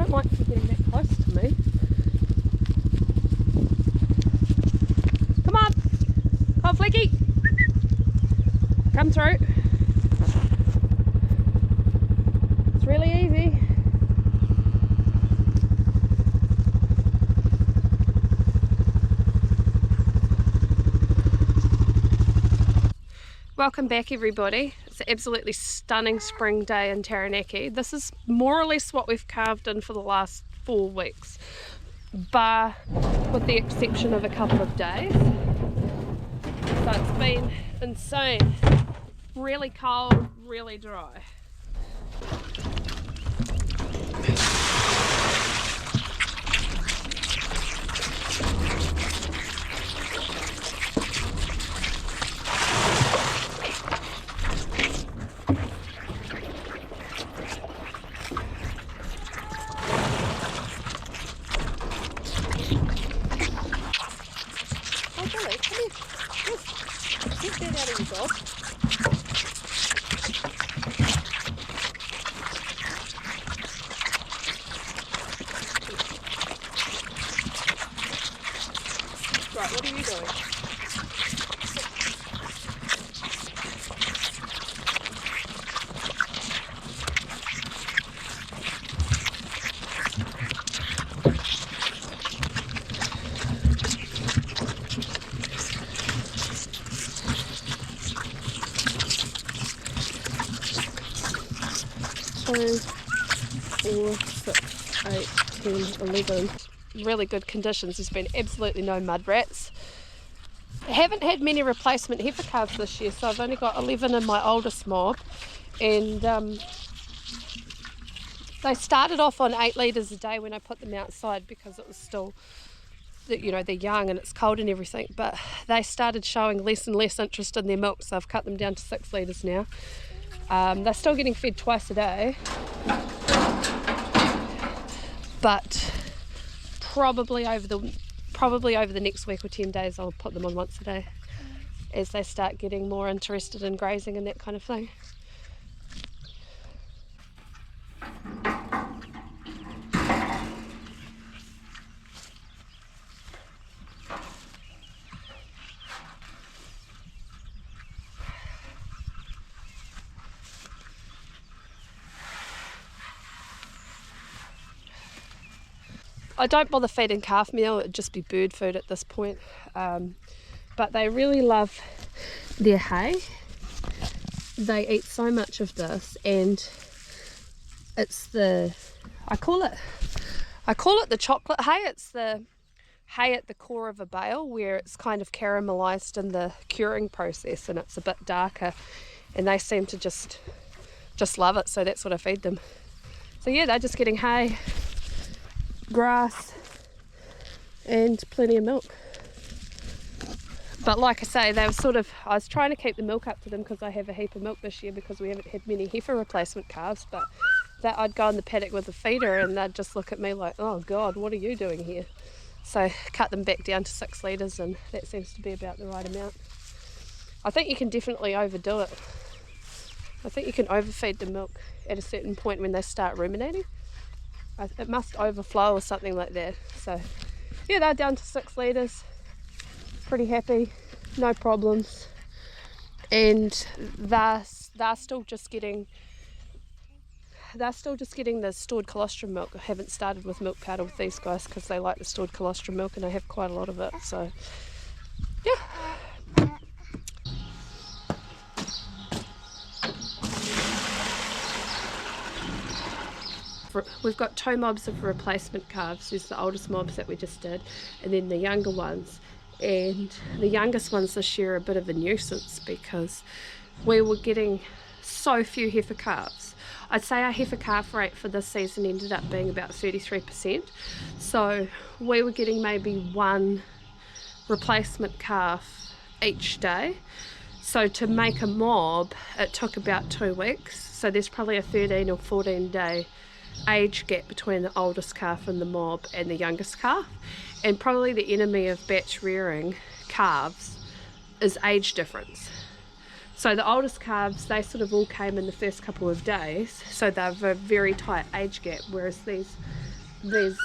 don't like you getting that close to me. Come on! Come on, Fleeky! Come through. It's really easy. Welcome back, everybody. It's an absolutely stunning spring day in Taranaki. This is more or less what we've calved in for the last 4 weeks, bar with the exception of a couple of days. So it's been insane. Really cold, really dry. Get that out of your gob. Right, what are you doing? Two, 4, 6, 8, 10, 11. Really good conditions. There's been absolutely no mud rats. I haven't had many replacement heifer calves this year, so I've only got 11 in my oldest mob, and they started off on 8 litres a day when I put them outside because it was still, you know, they're young and it's cold and everything, but they started showing less and less interest in their milk, so I've cut them down to 6 litres now. They're still getting fed twice a day, but probably over the next week or 10 days I'll put them on once a day as they start getting more interested in grazing and that kind of thing. I don't bother feeding calf meal, it'd just be bird food at this point, but they really love their hay. They eat so much of this, and it's I call it the chocolate hay. It's the hay at the core of a bale where it's kind of caramelized in the curing process and it's a bit darker, and they seem to just love it, so that's what I feed them. So yeah, they're just getting hay, grass and plenty of milk. But like I say, they were I was trying to keep the milk up to them because I have a heap of milk this year because we haven't had many heifer replacement calves, but that I'd go in the paddock with a feeder and they'd just look at me like, oh God, what are you doing here? So cut them back down to 6 litres, and that seems to be about the right amount. I think you can definitely overdo it. I think you can overfeed the milk at a certain point when they start ruminating. It must overflow or something like that. So yeah, they're down to 6 litres. Pretty happy, no problems. And they're still just getting the stored colostrum milk. I haven't started with milk powder with these guys because they like the stored colostrum milk, and I have quite a lot of it. So yeah. We've got 2 mobs of replacement calves. There's the oldest mobs that we just did, and then the younger ones. And the youngest ones this year are a bit of a nuisance because we were getting so few heifer calves. I'd say our heifer calf rate for this season ended up being about 33%. So we were getting maybe 1 replacement calf each day. So to make a mob, it took about 2 weeks. So there's probably a 13 or 14 day age gap between the oldest calf in the mob and the youngest calf. And probably the enemy of batch rearing calves is age difference. So the oldest calves, they sort of all came in the first couple of days, so they've a very tight age gap, whereas these there's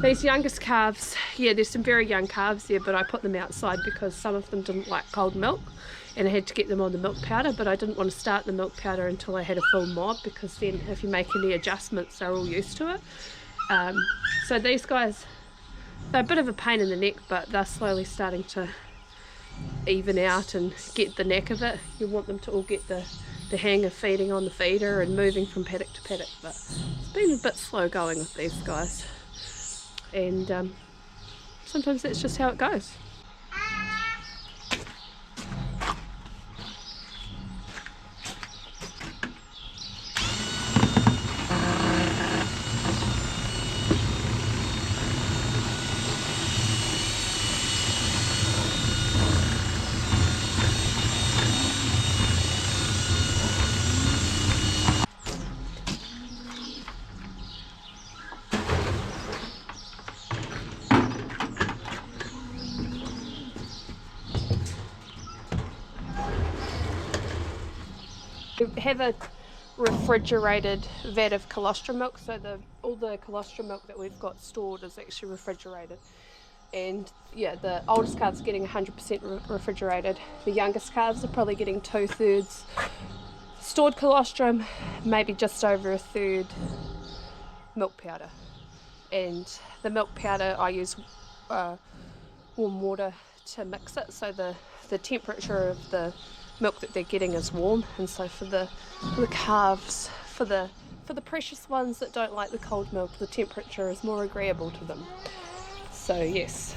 these youngest calves, yeah, there's some very young calves there, but I put them outside because some of them didn't like cold milk and I had to get them on the milk powder, but I didn't want to start the milk powder until I had a full mob, because then if you make any adjustments they're all used to it. So these guys, they're a bit of a pain in the neck, but they're slowly starting to even out and get the knack of it. You want them to all get the hang of feeding on the feeder and moving from paddock to paddock, but it's been a bit slow going with these guys, and sometimes that's just how it goes. We have a refrigerated vat of colostrum milk, so all the colostrum milk that we've got stored is actually refrigerated. And yeah, the oldest calves are getting 100% refrigerated. The youngest calves are probably getting 2/3 stored colostrum, maybe just over 1/3 milk powder. And the milk powder, I use warm water to mix it, so the temperature of the milk that they're getting is warm. And so for the calves, for the precious ones that don't like the cold milk, the temperature is more agreeable to them. So yes.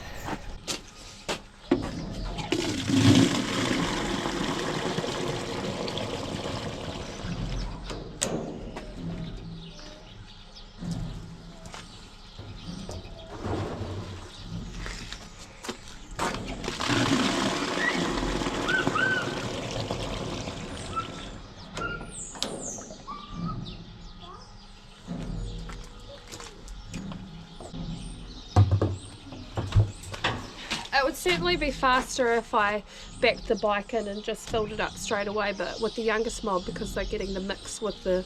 It would certainly be faster if I backed the bike in and just filled it up straight away, but with the youngest mob, because they're getting the mix with the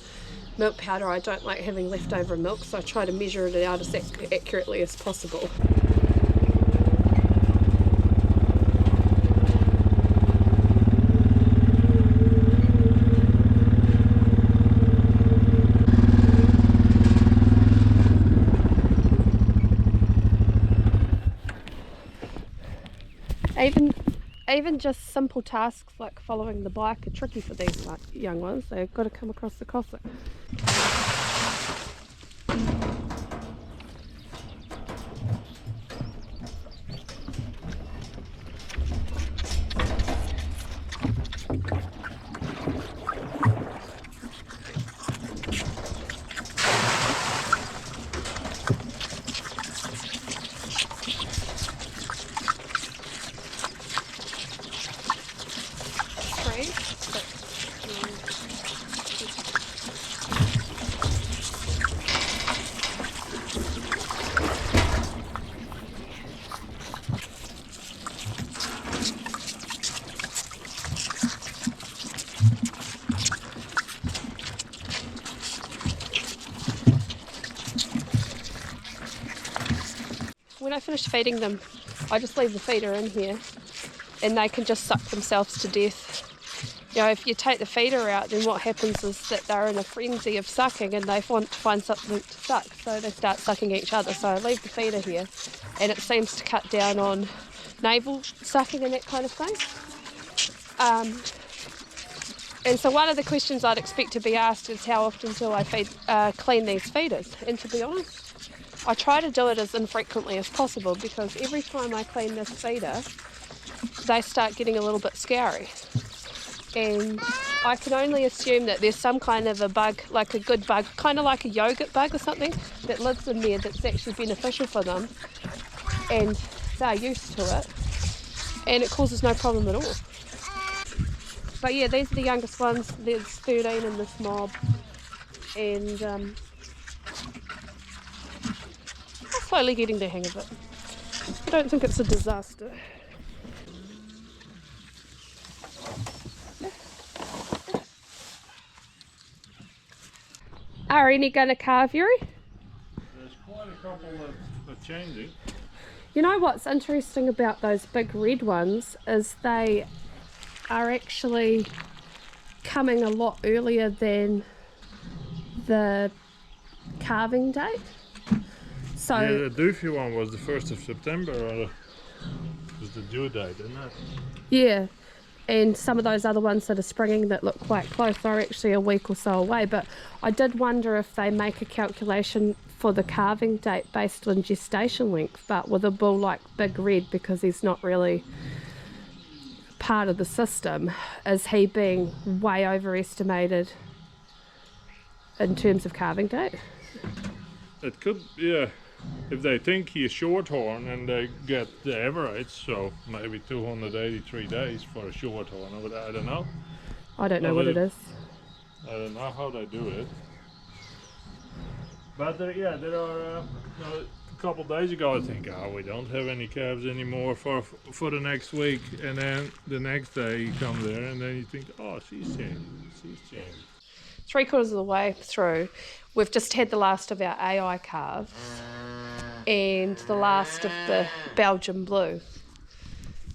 milk powder, I don't like having leftover milk, so I try to measure it out as accurately as possible. Even just simple tasks like following the bike are tricky for these young ones. They've got to come across the cossack. When I finish feeding them, I just leave the feeder in here and they can just suck themselves to death. You know, if you take the feeder out, then what happens is that they're in a frenzy of sucking and they want to find something to suck, so they start sucking each other. So I leave the feeder here, and it seems to cut down on navel sucking and that kind of thing. And so one of the questions I'd expect to be asked is, how often do I clean these feeders? And to be honest, I try to do it as infrequently as possible, because every time I clean this feeder, they start getting a little bit scary. And I can only assume that there's some kind of a bug, like a good bug, kind of like a yogurt bug or something, that lives in there that's actually beneficial for them. And they're used to it. And it causes no problem at all. But yeah, these are the youngest ones. There's 13 in this mob. And I'm slowly getting the hang of it. I don't think it's a disaster. Are any going to calve, Yuri? There's quite a couple that are changing. You know what's interesting about those big red ones is they are actually coming a lot earlier than the calving date. So Yeah, the doofy one was the 1st of September, or was the due date, isn't it? yeah, and some of those other ones that are springing that look quite close are actually a week or so away. But I did wonder if they make a calculation for the calving date based on gestation length, but with a bull like Big Red, because he's not really part of the system, is he being way overestimated in terms of calving date? It could, yeah. If they think he's shorthorn and they get the average, so maybe 283 days for a shorthorn, I don't know. I don't know what it is. I don't know how they do it. But there are a couple days ago I think, oh, we don't have any calves anymore for the next week, and then the next day you come there and then you think, oh, she's changed. 3/4 of the way through, we've just had the last of our AI calves and the last of the Belgian blue.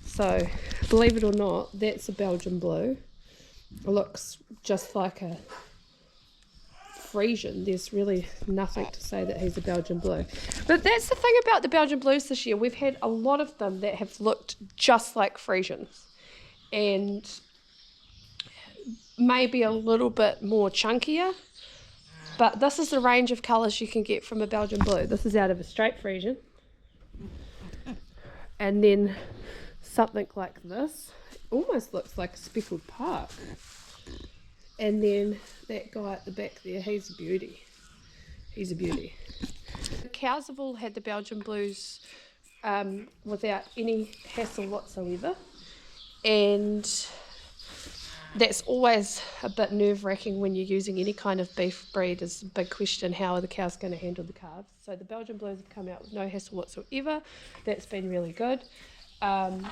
So, believe it or not, that's a Belgian blue. It looks just like a Frisian. There's really nothing to say that he's a Belgian blue. But that's the thing about the Belgian blues this year. We've had a lot of them that have looked just like Frisians. And maybe a little bit more chunkier, but this is the range of colours you can get from a Belgian blue. This is out of a straight Frisian, and then something like this almost looks like a speckled park, and then that guy at the back there, he's a beauty. The cows have all had the Belgian blues without any hassle whatsoever, and that's always a bit nerve-wracking when you're using any kind of beef breed. Is a big question, how are the cows going to handle the calves? So the Belgian blues have come out with no hassle whatsoever. That's been really good. At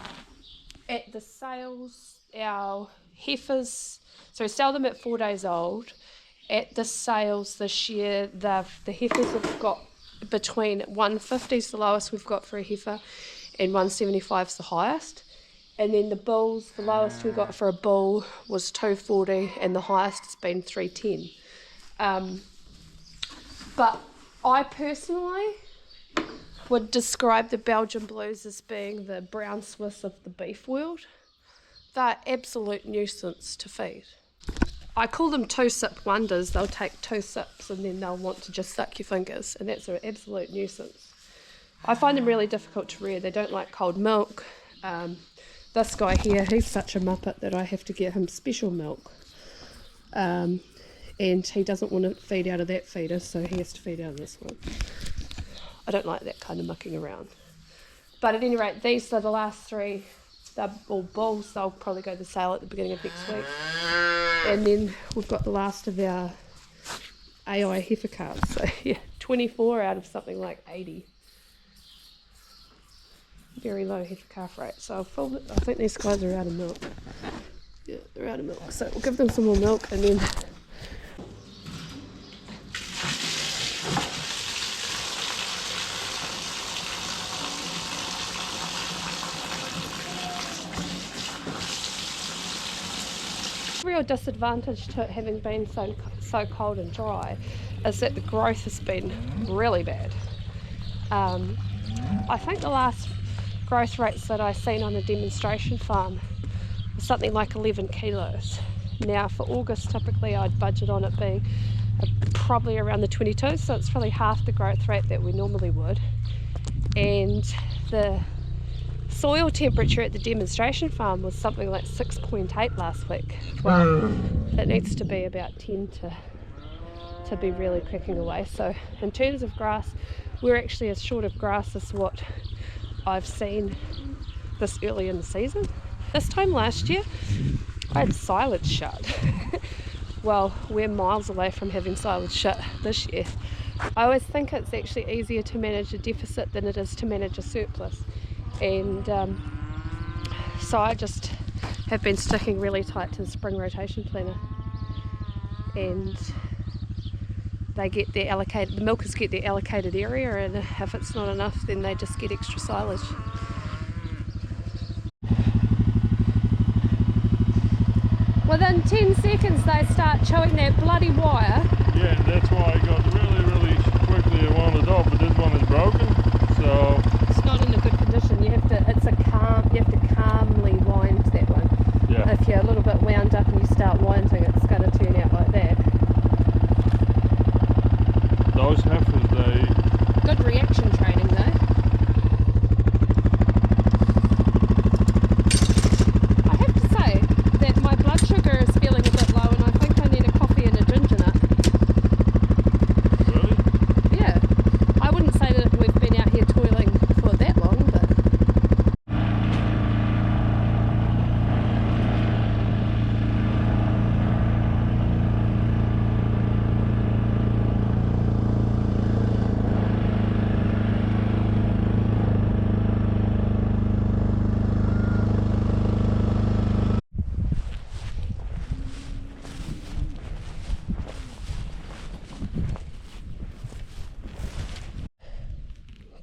the sales, our heifers, so we sell them at 4 days old. At the sales this year, the heifers have got between 150 is the lowest we've got for a heifer, and 175 is the highest. And then the bulls, the lowest we got for a bull was 240, and the highest has been 310. But I personally would describe the Belgian blues as being the brown Swiss of the beef world. They're absolute nuisance to feed. I call them 2-sip wonders. They'll take 2 sips and then they'll want to just suck your fingers, and that's an absolute nuisance. I find them really difficult to rear. They don't like cold milk. This guy here, he's such a muppet that I have to get him special milk. And he doesn't want to feed out of that feeder, so he has to feed out of this one. I don't like that kind of mucking around. But at any rate, these are the last 3. They're all bulls. They'll probably go to sale at the beginning of next week. And then we've got the last of our AI heifer calves. So yeah, 24 out of something like 80. Very low heifer calf rate. So I think these guys are out of milk. Yeah, they're out of milk. So we'll give them some more milk and then real disadvantage to it having been so cold and dry is that the growth has been really bad. I think the last growth rates that I seen on the demonstration farm was something like 11 kilos. Now for August typically I'd budget on it being probably around the 22, so it's probably half the growth rate that we normally would. And the soil temperature at the demonstration farm was something like 6.8 last week. Well, it needs to be about 10 to be really cracking away. So in terms of grass, we're actually as short of grass as what I've seen this early in the season. This time last year, I had silage shut. Well, we're miles away from having silage shut this year. I always think it's actually easier to manage a deficit than it is to manage a surplus. And so I just have been sticking really tight to the spring rotation planner. And they get their allocated, the milkers get their allocated area, and if it's not enough then they just get extra silage. Within 10 seconds they start chewing that bloody wire. Yeah, and that's why I got really quickly I wanted off, but this one is broken, so it's not in a good condition. You have to calmly wind that one. yeah. If you're a little bit wound up and you start winding, it's going to turn out like that. Those heifers, they... Good reaction training though. I have to say that my blood sugar is feeling a bit low and I think I need a coffee and a ginger nut. Really? Yeah. I wouldn't say that we've been out here toiling for that long, but...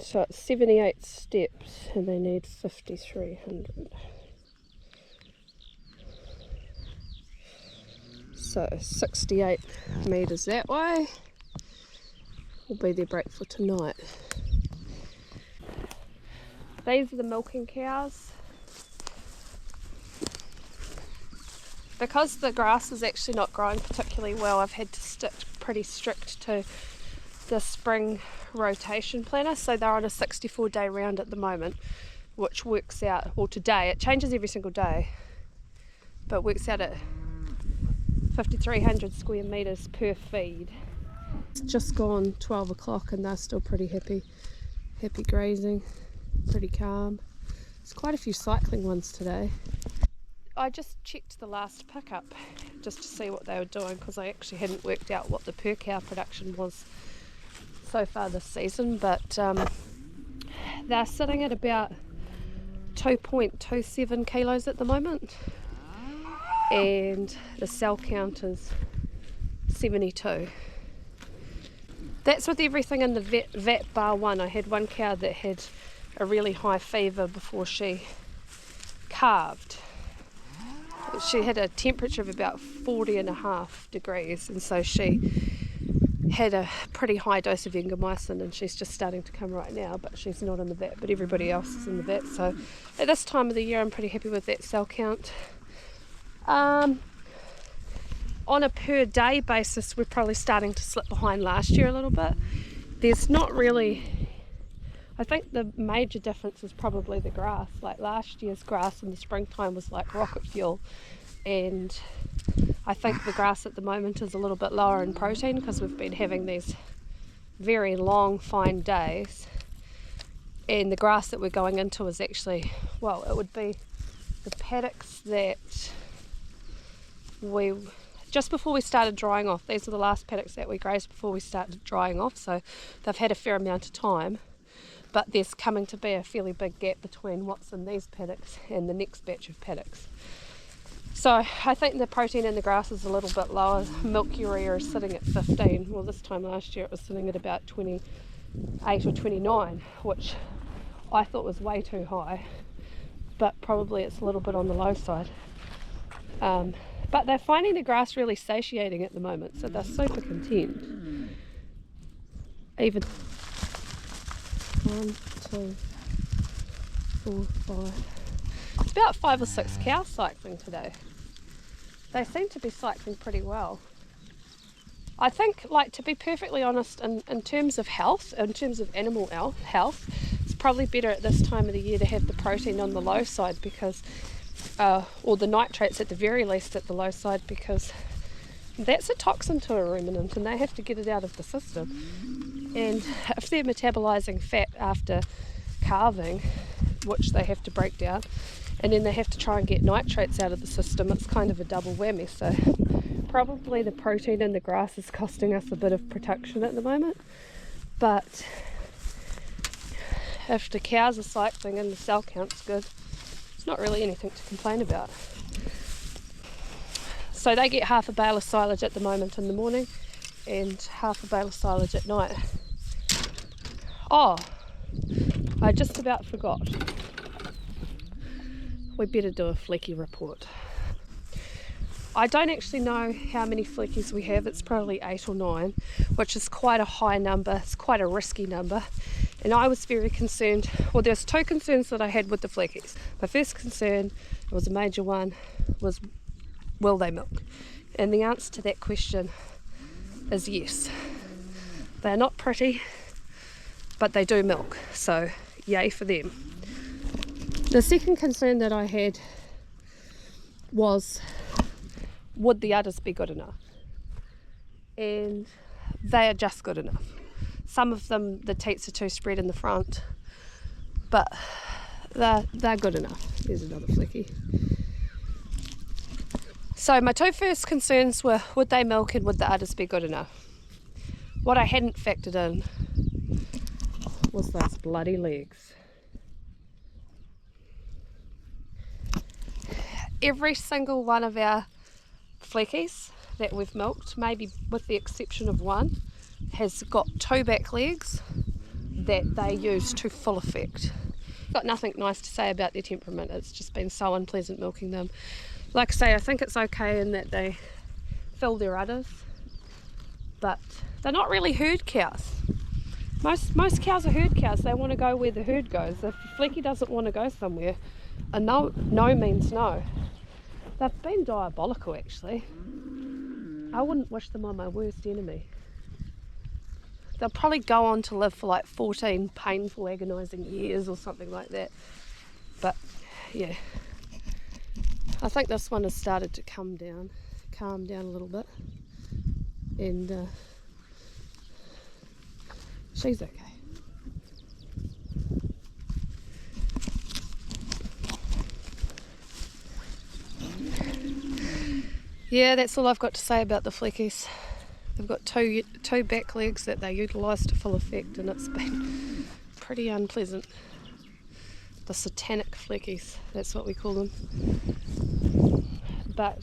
So it's 78 steps and they need 5,300. So 68 metres that way will be their break for tonight. These are the milking cows. Because the grass is actually not growing particularly well, I've had to stick pretty strict to the spring rotation planner, so they're on a 64-day round at the moment, which works out, well today, it changes every single day, but works out at 5,300 square metres per feed. It's just gone 12 o'clock and they're still pretty happy grazing, pretty calm. There's quite a few cycling ones today. I just checked the last pickup just to see what they were doing, because I actually hadn't worked out what the per cow production was so far this season, but they're sitting at about 2.27 kilos at the moment, and the cell count is 72. That's with everything in the vat bar one. I had one cow that had a really high fever before she calved. She had a temperature of about 40.5 degrees, and so she had a pretty high dose of engamycin, and she's just starting to come right now, but she's not in the vat, but everybody else is in the vat. So at this time of the year I'm pretty happy with that cell count. On a per day basis we're probably starting to slip behind last year a little bit. There's not really, I think the major difference is probably the grass. Like last year's grass in the springtime was like rocket fuel, and I think the grass at the moment is a little bit lower in protein because we've been having these very long fine days, and the grass that we're going into is actually, well, it would be the paddocks that we, just before we started drying off, these are the last paddocks that we grazed before we started drying off, so they've had a fair amount of time, but there's coming to be a fairly big gap between what's in these paddocks and the next batch of paddocks. So I think the protein in the grass is a little bit lower. Milk urea is sitting at 15. Well, this time last year it was sitting at about 28 or 29, which I thought was way too high, but probably it's a little bit on the low side. But they're finding the grass really satiating at the moment, so they're super content. Even 1, 2, 4, 5. It's about 5 or 6 cows cycling today. They seem to be cycling pretty well. I think, like, to be perfectly honest, in terms of health, in terms of animal health, it's probably better at this time of the year to have the protein on the low side, because or the nitrates at the very least at the low side, because that's a toxin to a ruminant and they have to get it out of the system. And if they're metabolizing fat after calving, which they have to break down, and then they have to try and get nitrates out of the system, it's kind of a double whammy. So probably the protein in the grass is costing us a bit of protection at the moment, but if the cows are cycling and the cell count's good, it's not really anything to complain about. So they get half a bale of silage at the moment in the morning, and half a bale of silage at night. Oh, I just about forgot. We better do a flecky report. I don't actually know how many fleckies we have. It's probably 8 or 9, which is quite a high number. It's quite a risky number. And I was very concerned. Well, there's 2 concerns that I had with the fleckies. My first concern, it was a major one, was will they milk? And the answer to that question is yes. They're not pretty, but they do milk. So yay for them. The second concern that I had was, would the udders be good enough? And they are just good enough. Some of them, the teats are too spread in the front, but they're good enough. There's another flecky. So my 2 first concerns were, would they milk and would the udders be good enough? What I hadn't factored in was those bloody legs. Every single one of our fleckies that we've milked, maybe with the exception of one, has got 2 back legs that they use to full effect. Got nothing nice to say about their temperament. It's just been so unpleasant milking them. Like I say, I think it's okay in that they fill their udders, but they're not really herd cows. Most cows are herd cows. They want to go where the herd goes. If a flecky doesn't want to go somewhere, a no means no. They've been diabolical, actually. I wouldn't wish them on my worst enemy. They'll probably go on to live for like 14 painful, agonising years or something like that. But yeah, I think this one has started to calm down a little bit, and she's okay. Yeah, that's all I've got to say about the fleckies. They've got two back legs that they utilise to full effect, and it's been pretty unpleasant. The satanic fleckies, that's what we call them. But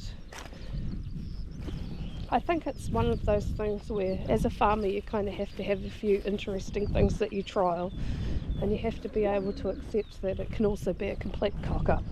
I think it's one of those things where, as a farmer, you kind of have to have a few interesting things that you trial, and you have to be able to accept that it can also be a complete cock-up.